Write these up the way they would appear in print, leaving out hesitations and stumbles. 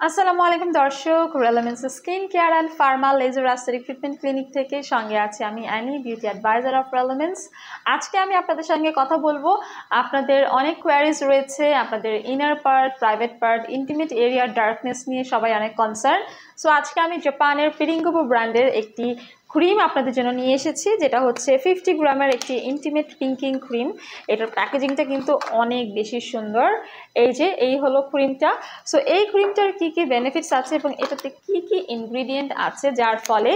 আসসালামু আলাইকুম দর্শক, Relemens skin care and pharma laser aesthetic treatment clinic থেকে সঙ্গে আছি আমি Annie, beauty advisor of Relemens. আজকে আমি আপনাদের সঙ্গে কথা বলবো। আপনাদের অনেক কোয়ারিজ রয়েছে, আপনাদের inner part, private part, intimate এরিয়ার ডার্কনেস নিয়ে সবাই অনেক কনসার্ন। সো আজকে আমি জাপানের পিরিঙ্গোবু ব্র্যান্ডের একটি ক্রিম আপনাদের জন্য নিয়ে এসেছি, যেটা হচ্ছে 50 গ্রামের একটি ইন্টিমেট পিঙ্কিং ক্রিম। এটার প্যাকেজিংটা কিন্তু অনেক বেশি সুন্দর। এই হলো ক্রিমটা। সো এই ক্রিমটার কি কি বেনিফিটস আছে এবং এটাতে কি কি ইনগ্রিডিয়েন্ট আছে যার ফলে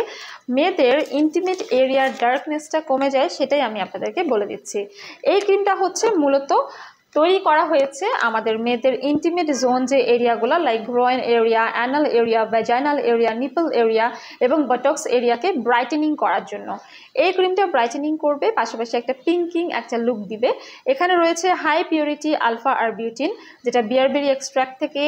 মেয়েদের ইন্টিমেট এরিয়ার ডার্কনেসটা কমে যায়, সেটাই আমি আপনাদেরকে বলে দিচ্ছি। এই ক্রিমটা হচ্ছে মূলত তৈরি করা হয়েছে আমাদের মেয়েদের ইন্টিমেট জোন যে এরিয়াগুলো, like groin area, anal area, vaginal area, nipple area এবং বটক্স এরিয়াকে ব্রাইটেনিং করার জন্য। এই ক্রিমটা ব্রাইটেনিং করবে, পাশাপাশি একটা পিঙ্কিং একটা লুক দিবে। এখানে রয়েছে হাই পিউরিটি আলফা আরবিউটিন, যেটা বিয়ারবেরি এক্সট্র্যাক্ট থেকে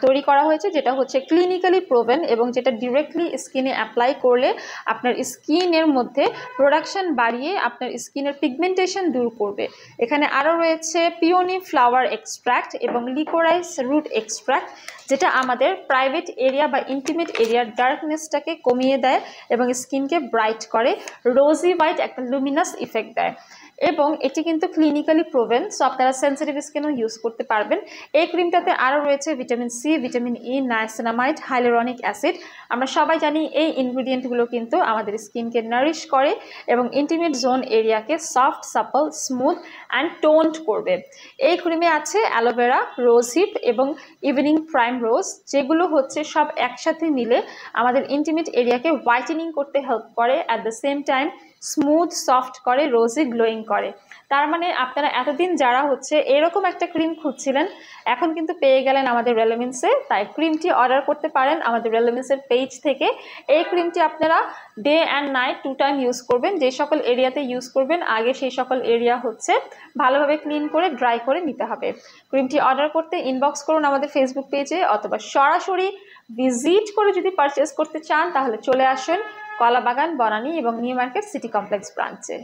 তৈরি করা হয়েছে, যেটা হচ্ছে ক্লিনিক্যালি প্রোভেন এবং যেটা ডিরেক্টলি স্কিনে অ্যাপ্লাই করলে আপনার স্কিনের মধ্যে প্রোডাকশন বাড়িয়ে আপনার স্কিনের পিগমেন্টেশন দূর করবে। এখানে আরও রয়েছে পিওনি ফ্লাওয়ার এক্সট্র্যাক্ট এবং লিকোরাইস রুট এক্সট্র্যাক্ট, যেটা আমাদের প্রাইভেট এরিয়া বা ইন্টিমেট এরিয়ার ডার্কনেসটাকে কমিয়ে দেয় এবং স্কিনকে ব্রাইট করে, রোজি হোয়াইট একটা লুমিনাস ইফেক্ট দেয়। এবং এটি কিন্তু ক্লিনিক্যালি প্রোভেন, সো আপনারা সেন্সিটিভ স্কিনও ইউজ করতে পারবেন। এই ক্রিমটাতে আরও রয়েছে vitamin C, vitamin E, niacinamide, hyaluronic acid. আমরা সবাই জানি এই ইনগ্রিডিয়েন্টগুলো কিন্তু আমাদের স্কিনকে নারিশ করে এবং ইন্টিমেট জোন এরিয়াকে soft, supple, smooth and toned করবে। এই ক্রিমে আছে অ্যালোভেরা, রোজ হিপ এবং ইভিনিং প্রাইম রোজ, যেগুলো হচ্ছে সব একসাথে মিলে আমাদের ইন্টিমেট এরিয়াকে হোয়াইটেনিং করতে হেল্প করে, at the same time smooth, soft করে, রোজি গ্লোয়িং করে। তার মানে আপনারা এতদিন যারা হচ্ছে এরকম একটা ক্রিম খুঁজছিলেন, এখন কিন্তু পেয়ে গেলেন আমাদের রেলেমেন্সে। তাই ক্রিমটি অর্ডার করতে পারেন আমাদের রেলেমেন্সের পেজ থেকে। এই ক্রিমটি আপনারা day and night 2 time use করবেন। যে সকল এরিয়াতে ইউজ করবেন আগে সেই সকল এরিয়া হচ্ছে ভালোভাবে ক্লিন করে ড্রাই করে নিতে হবে। ক্রিমটি অর্ডার করতে ইনবক্স করুন আমাদের ফেসবুক পেজে, অথবা সরাসরি ভিজিট করে যদি পারচেস করতে চান তাহলে চলে আসুন কলাবাগান, বনানী এবং নিউ মার্কেট সিটি কমপ্লেক্স ব্রাঞ্চে।